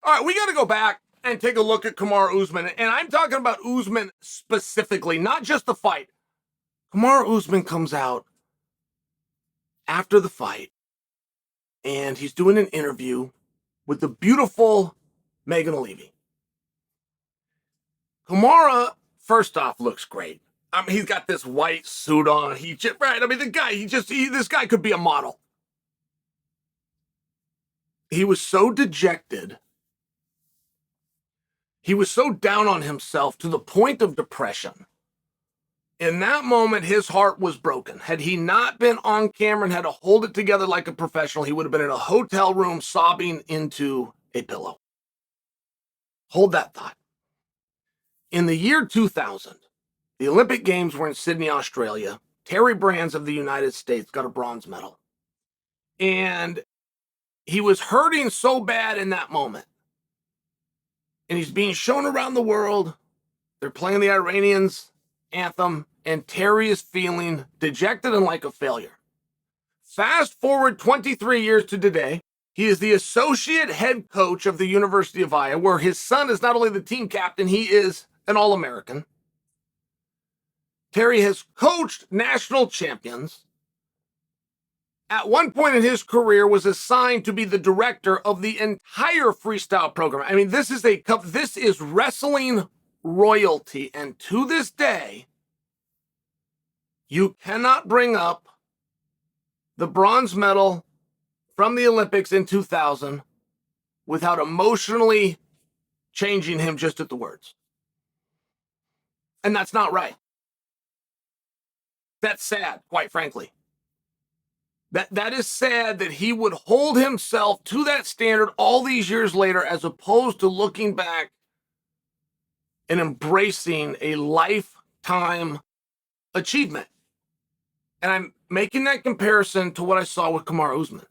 All right, we got to go back and take a look at Kamaru Usman. And I'm talking about Usman specifically, not just the fight. Kamaru Usman comes out after the fight, and he's doing an interview with the beautiful Megan Levy. Kamaru, first off, looks great. I mean, he's got this white suit on. Right. I mean, this guy could be a model. He was so dejected. He was so down on himself to the point of depression. In that moment, his heart was broken. Had he not been on camera and had to hold it together like a professional, he would have been in a hotel room sobbing into a pillow. Hold that thought. In the year 2000, the Olympic Games were in Sydney, Australia. Terry Brands of the United States got a bronze medal. And he was hurting so bad in that moment. And he's being shown around the world. They're playing the Iranians' anthem, and Terry is feeling dejected and like a failure. Fast forward 23 years to today, he is the associate head coach of the University of Iowa, where his son is not only the team captain, he is an All-American. Terry has coached national champions. At one point in his career was assigned to be the director of the entire freestyle program. I mean, this is wrestling royalty. And to this day, you cannot bring up the bronze medal from the Olympics in 2000 without emotionally changing him just at the words. And that's not right. That's sad, quite frankly. That is sad that he would hold himself to that standard all these years later, as opposed to looking back and embracing a lifetime achievement. And I'm making that comparison to what I saw with Kamaru Usman.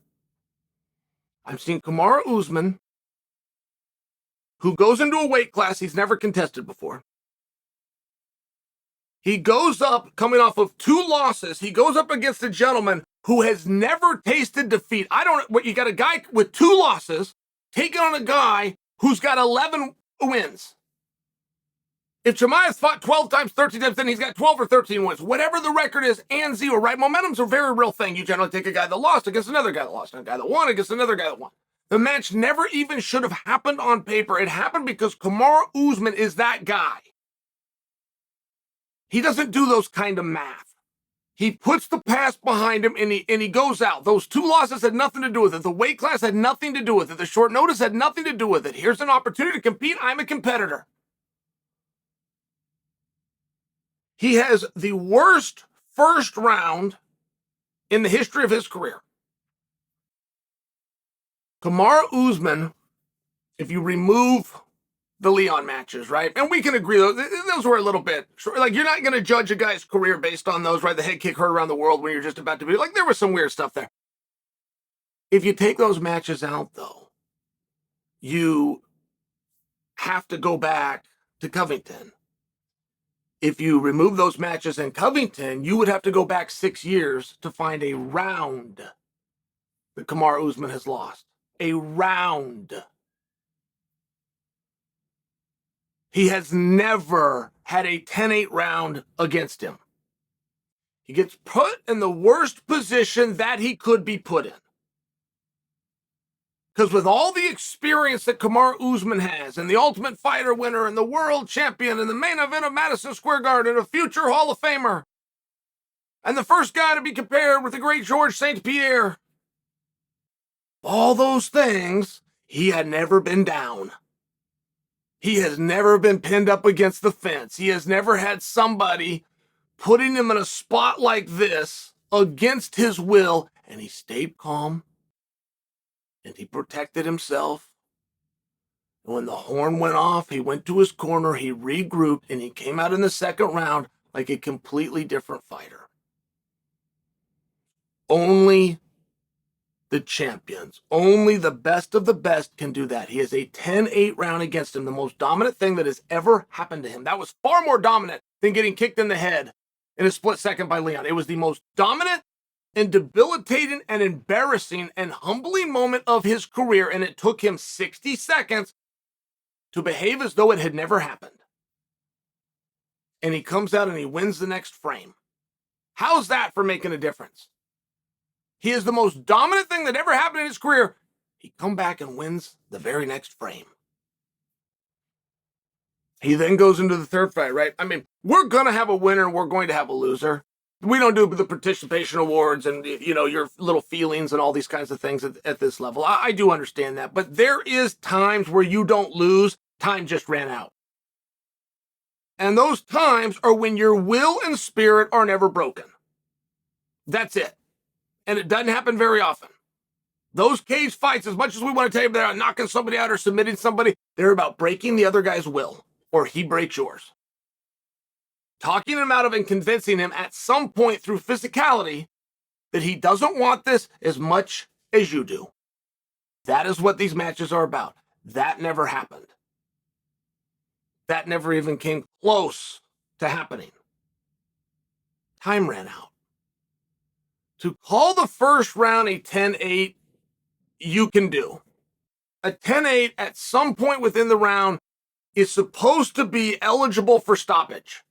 I'm seeing Kamaru Usman, who goes into a weight class he's never contested before. He goes up, coming off of 2 losses, he goes up against a gentleman who has never tasted defeat. You got a guy with 2 losses taking on a guy who's got 11 wins. If Chimaev fought 12 times, 13 times, then he's got 12 or 13 wins. Whatever the record is, and 0, right? Momentum's a very real thing. You generally take a guy that lost against another guy that lost, and a guy that won against another guy that won. The match never even should have happened on paper. It happened because Kamaru Usman is that guy. He doesn't do those kind of math. He puts the past behind him, and he goes out. Those 2 losses had nothing to do with it. The weight class had nothing to do with it. The short notice had nothing to do with it. Here's an opportunity to compete. I'm a competitor. He has the worst first round in the history of his career. Kamaru Usman, if you remove the Leon matches, right? And we can agree, those were a little bit, like, you're not going to judge a guy's career based on those, right? The head kick heard around the world when you're just about to be, like, there was some weird stuff there. If you take those matches out, though, you have to go back to Covington. If you remove those matches in Covington, you would have to go back 6 years to find a round that Kamaru Usman has lost. A round. He has never had a 10-8 round against him. He gets put in the worst position that he could be put in. Because with all the experience that Kamaru Usman has, and the Ultimate Fighter winner, and the world champion, and the main event of Madison Square Garden, and a future Hall of Famer, and the first guy to be compared with the great Georges St. Pierre, all those things, he had never been down. He has never been pinned up against the fence. He has never had somebody putting him in a spot like this against his will, and he stayed calm, and he protected himself. And when the horn went off, he went to his corner, he regrouped, and he came out in the second round like a completely different fighter. Only the champions, only the best of the best can do that. He has a 10-8 round against him, the most dominant thing that has ever happened to him. That was far more dominant than getting kicked in the head in a split second by Leon. It was the most dominant and debilitating and embarrassing and humbling moment of his career, and it took him 60 seconds to behave as though it had never happened. And he comes out and he wins the next frame. How's that for making a difference? He is the most dominant thing that ever happened in his career. He come back and wins the very next frame. He then goes into the third fight, right? I mean, we're going to have a winner and we're going to have a loser. We don't do the participation awards and, you know, your little feelings and all these kinds of things at this level. I do understand that. But there is times where you don't lose. Time just ran out. And those times are when your will and spirit are never broken. That's it. And it doesn't happen very often. Those cage fights, as much as we want to tell you they're knocking somebody out or submitting somebody, they're about breaking the other guy's will, or he breaks yours. Talking him out of and convincing him at some point through physicality that he doesn't want this as much as you do. That is what these matches are about. That never happened. That never even came close to happening. Time ran out. To call the first round a 10-8, you can do. A 10-8 at some point within the round is supposed to be eligible for stoppage,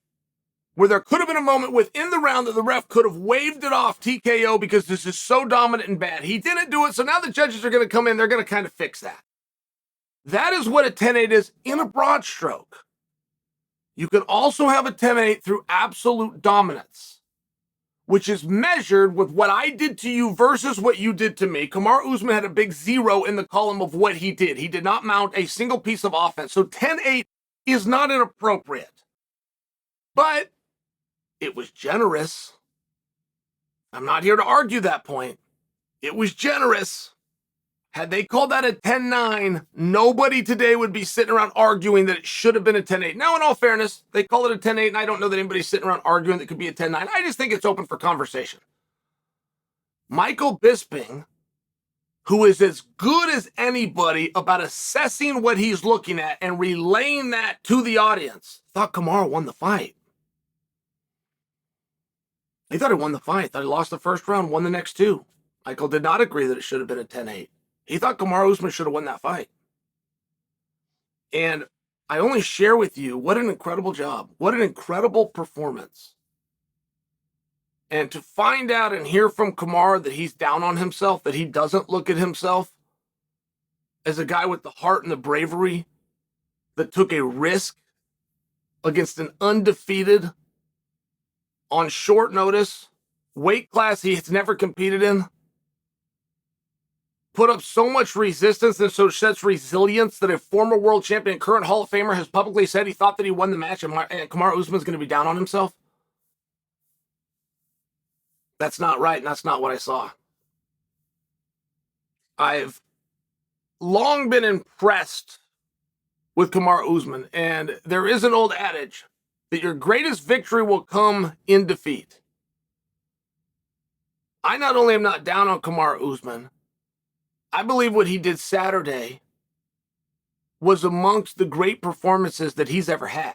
where there could have been a moment within the round that the ref could have waved it off TKO because this is so dominant and bad. He didn't do it, so now the judges are going to come in. They're going to kind of fix that. That is what a 10-8 is in a broad stroke. You can also have a 10-8 through absolute dominance, which is measured with what I did to you versus what you did to me. Kamaru Usman had a big 0 in the column of what he did. He did not mount a single piece of offense. So 10-8 is not inappropriate. But it was generous. I'm not here to argue that point. It was generous. Had they called that a 10-9, nobody today would be sitting around arguing that it should have been a 10-8. Now, in all fairness, they call it a 10-8, and I don't know that anybody's sitting around arguing that it could be a 10-9. I just think it's open for conversation. Michael Bisping, who is as good as anybody about assessing what he's looking at and relaying that to the audience, thought Kamaru won the fight. He thought he won the fight. Thought he lost the first round, won the next two. Michael did not agree that it should have been a 10-8. He thought Kamaru Usman should have won that fight. And I only share with you what an incredible job, what an incredible performance. And to find out and hear from Kamaru that he's down on himself, that he doesn't look at himself as a guy with the heart and the bravery that took a risk against an undefeated, on short notice, weight class he has never competed in, put up so much resistance and so such resilience that a former world champion, current Hall of Famer, has publicly said he thought that he won the match and Kamaru Usman's going to be down on himself. That's not right, and that's not what I saw. I've long been impressed with Kamaru Usman, and there is an old adage that your greatest victory will come in defeat. I not only am not down on Kamaru Usman, I believe what he did Saturday was amongst the great performances that he's ever had.